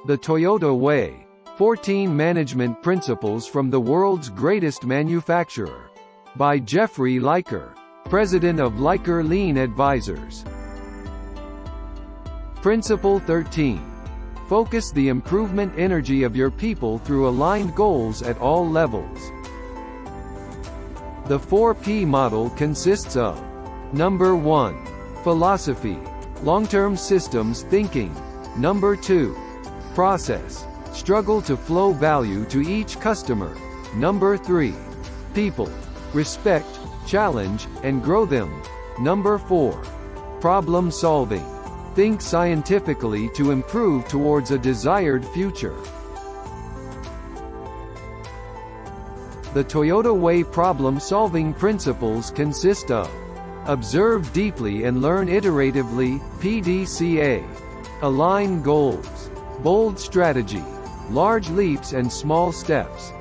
The Toyota Way. 14 Management Principles from the World's Greatest Manufacturer. By Jeffrey Liker, President of Liker Lean Advisors. Principle 13. Focus the improvement energy of your people through aligned goals at all levels. The 4P model consists of: Number 1. Philosophy. Long-term systems thinking. Number 2. Process. Struggle to flow value to each customer. Number 3. People. Respect, challenge, and grow them. Number 4. Problem solving. Think scientifically to improve towards a desired future. The Toyota Way problem-solving principles consist of: observe deeply and learn iteratively, PDCA. Align goals. Bold strategy. Large leaps and small steps.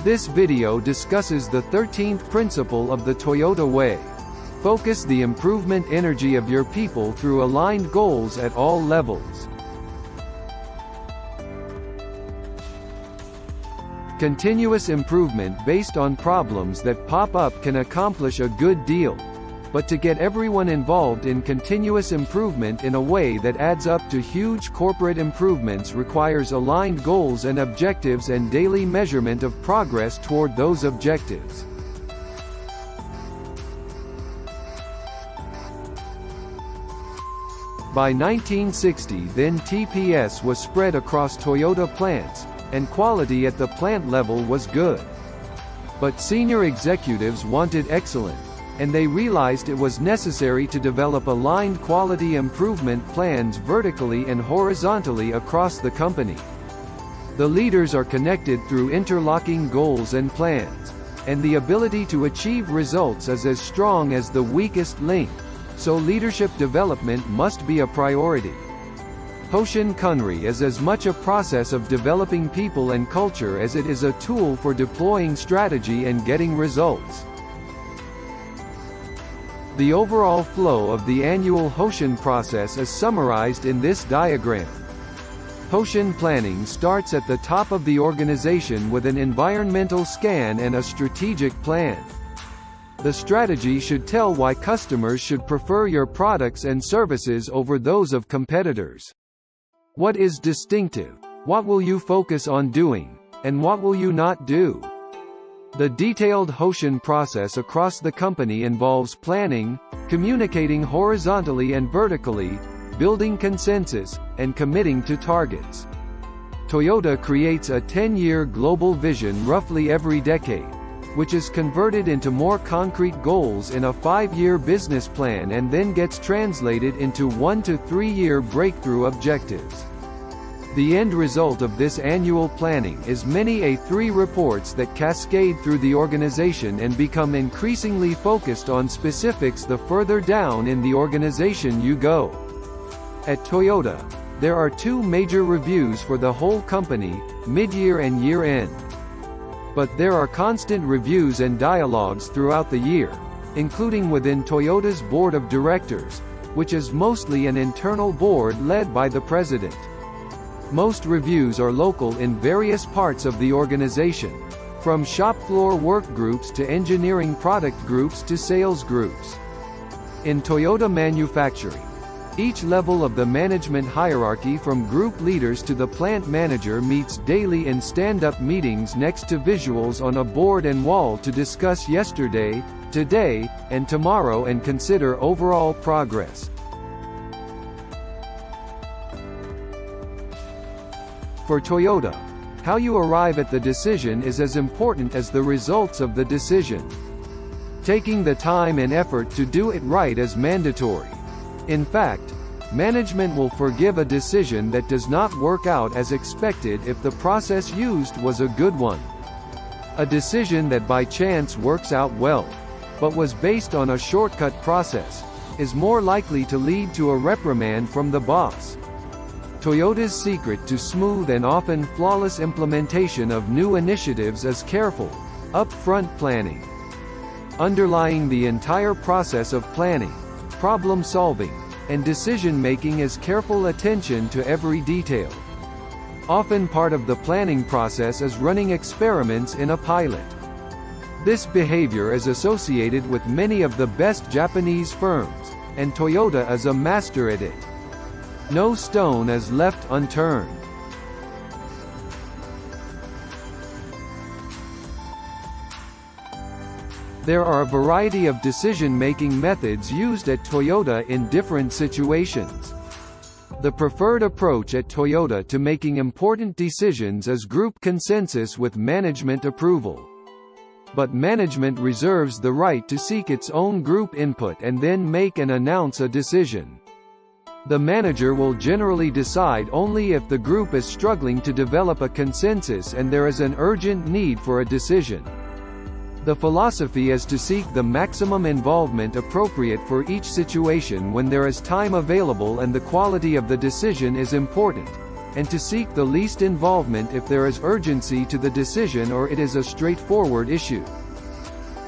This video discusses the 13th principle of the Toyota Way. Focus the improvement energy of your people through aligned goals at all levels. Continuous improvement based on problems that pop up can accomplish a good deal. But to get everyone involved in continuous improvement in a way that adds up to huge corporate improvements requires aligned goals and objectives and daily measurement of progress toward those objectives. By 1960, then TPS was spread across Toyota plants, and quality at the plant level was good. But senior executives wanted excellence, and they realized it was necessary to develop aligned quality improvement plans vertically and horizontally across the company. The leaders are connected through interlocking goals and plans, and the ability to achieve results is as strong as the weakest link, so leadership development must be a priority. Hoshin Kunri is as much a process of developing people and culture as it is a tool for deploying strategy and getting results. The overall flow of the annual Hoshin process is summarized in this diagram. Hoshin planning starts at the top of the organization with an environmental scan and a strategic plan. The strategy should tell why customers should prefer your products and services over those of competitors. What is distinctive? What will you focus on doing? And what will you not do? The detailed Hoshin process across the company involves planning, communicating horizontally and vertically, building consensus, and committing to targets. Toyota creates a 10-year global vision roughly every decade, which is converted into more concrete goals in a 5-year business plan and then gets translated into 1 to 3-year breakthrough objectives. The end result of this annual planning is many A3 reports that cascade through the organization and become increasingly focused on specifics the further down in the organization you go. At Toyota, there are 2 major reviews for the whole company, mid-year and year-end. But there are constant reviews and dialogues throughout the year, including within Toyota's board of directors, which is mostly an internal board led by the president. Most reviews are local in various parts of the organization, from shop floor work groups to engineering product groups to sales groups. In Toyota manufacturing, each level of the management hierarchy from group leaders to the plant manager meets daily in stand-up meetings next to visuals on a board and wall to discuss yesterday, today, and tomorrow and consider overall progress. For Toyota, how you arrive at the decision is as important as the results of the decision. Taking the time and effort to do it right is mandatory. In fact, management will forgive a decision that does not work out as expected if the process used was a good one. A decision that by chance works out well, but was based on a shortcut process, is more likely to lead to a reprimand from the boss. Toyota's secret to smooth and often flawless implementation of new initiatives is careful, upfront planning. Underlying the entire process of planning, problem solving, and decision-making is careful attention to every detail. Often part of the planning process is running experiments in a pilot. This behavior is associated with many of the best Japanese firms, and Toyota is a master at it. No stone is left unturned. There are a variety of decision-making methods used at Toyota in different situations. The preferred approach at Toyota to making important decisions is group consensus with management approval. But management reserves the right to seek its own group input and then make and announce a decision. The manager will generally decide only if the group is struggling to develop a consensus and there is an urgent need for a decision. The philosophy is to seek the maximum involvement appropriate for each situation when there is time available and the quality of the decision is important, and to seek the least involvement if there is urgency to the decision or it is a straightforward issue.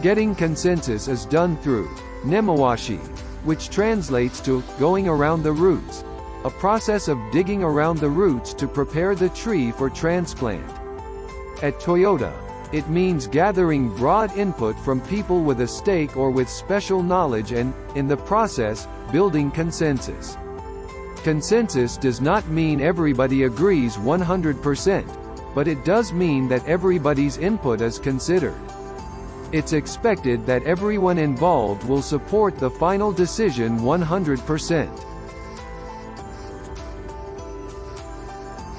Getting consensus is done through Nemawashi, which translates to going around the roots, a process of digging around the roots to prepare the tree for transplant. At Toyota, it means gathering broad input from people with a stake or with special knowledge and, in the process, building consensus. Consensus does not mean everybody agrees 100%, but it does mean that everybody's input is considered. It's expected that everyone involved will support the final decision 100%.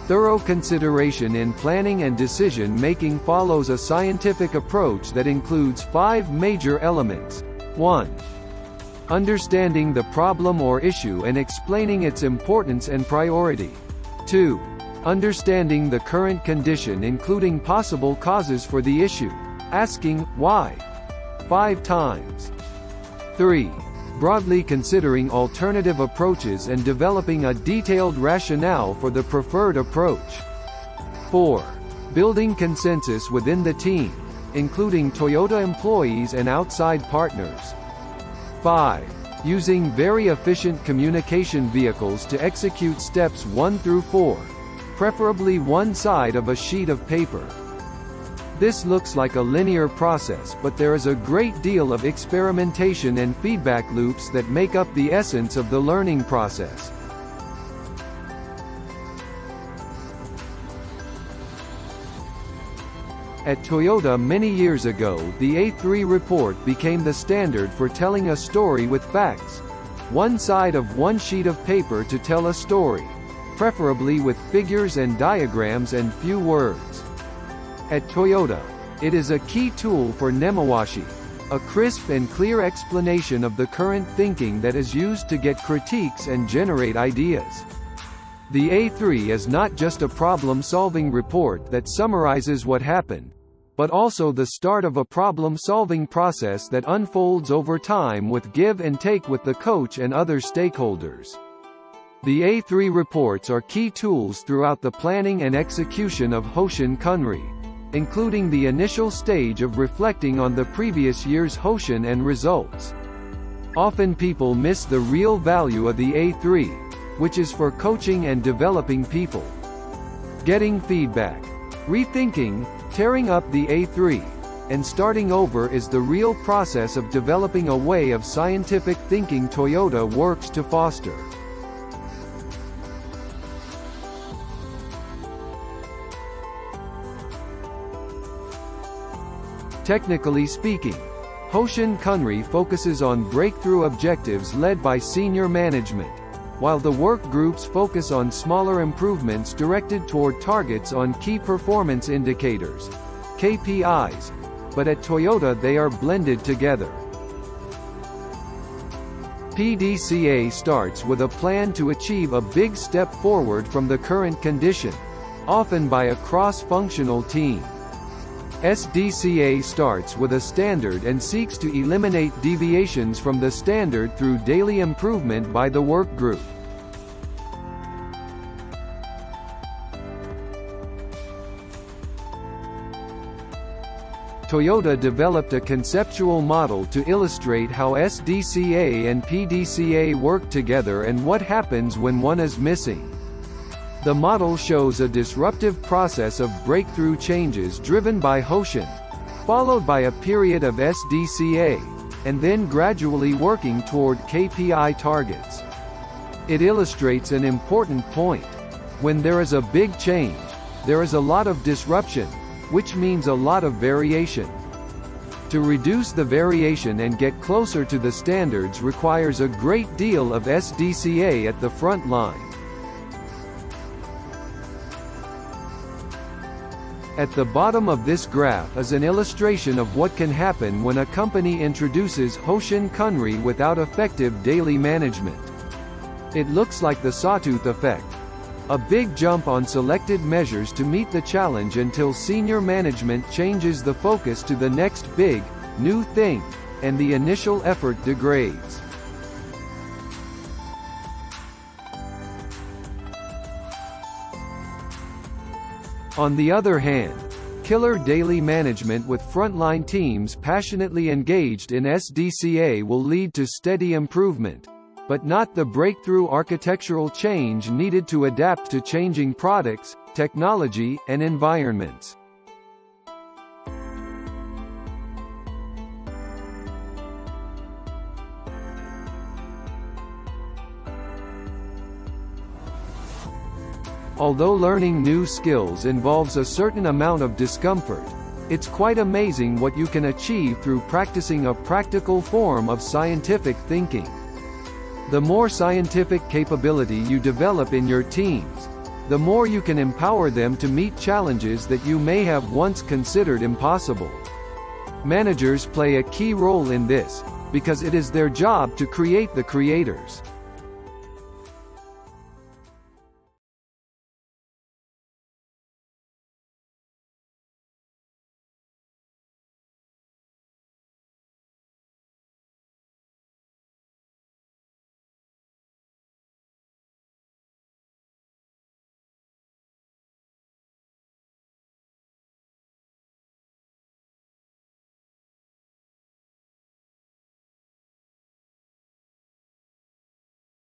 Thorough consideration in planning and decision-making follows a scientific approach that includes 5 major elements. 1. Understanding the problem or issue and explaining its importance and priority. 2. Understanding the current condition including possible causes for the issue, asking, why? 5 times. 3. Broadly considering alternative approaches and developing a detailed rationale for the preferred approach. 4. Building consensus within the team, including Toyota employees and outside partners. 5. Using very efficient communication vehicles to execute steps 1 through 4, preferably one side of a sheet of paper. This looks like a linear process, but there is a great deal of experimentation and feedback loops that make up the essence of the learning process. At Toyota many years ago, the A3 report became the standard for telling a story with facts. One side of one sheet of paper to tell a story, preferably with figures and diagrams and few words. At Toyota, it is a key tool for Nemawashi, a crisp and clear explanation of the current thinking that is used to get critiques and generate ideas. The A3 is not just a problem-solving report that summarizes what happened, but also the start of a problem-solving process that unfolds over time with give and take with the coach and other stakeholders. The A3 reports are key tools throughout the planning and execution of Hoshin Kunri, including the initial stage of reflecting on the previous year's Hoshin and results. Often people miss the real value of the A3, which is for coaching and developing people. Getting feedback, rethinking, tearing up the A3, and starting over is the real process of developing a way of scientific thinking Toyota works to foster. Technically speaking, Hoshin Kunri focuses on breakthrough objectives led by senior management, while the work groups focus on smaller improvements directed toward targets on key performance indicators, KPIs, but at Toyota they are blended together. PDCA starts with a plan to achieve a big step forward from the current condition, often by a cross-functional team. SDCA starts with a standard and seeks to eliminate deviations from the standard through daily improvement by the work group. Toyota developed a conceptual model to illustrate how SDCA and PDCA work together and what happens when one is missing. The model shows a disruptive process of breakthrough changes driven by Hoshin, followed by a period of SDCA, and then gradually working toward KPI targets. It illustrates an important point. When there is a big change, there is a lot of disruption, which means a lot of variation. To reduce the variation and get closer to the standards requires a great deal of SDCA at the front line. At the bottom of this graph is an illustration of what can happen when a company introduces Hoshin Kunri without effective daily management. It looks like the sawtooth effect. A big jump on selected measures to meet the challenge until senior management changes the focus to the next big, new thing, and the initial effort degrades. On the other hand, killer daily management with frontline teams passionately engaged in SDCA will lead to steady improvement, but not the breakthrough architectural change needed to adapt to changing products, technology, and environments. Although learning new skills involves a certain amount of discomfort, it's quite amazing what you can achieve through practicing a practical form of scientific thinking. The more scientific capability you develop in your teams, the more you can empower them to meet challenges that you may have once considered impossible. Managers play a key role in this, because it is their job to create the creators.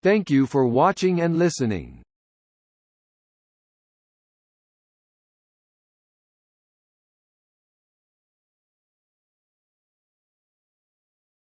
Thank you for watching and listening.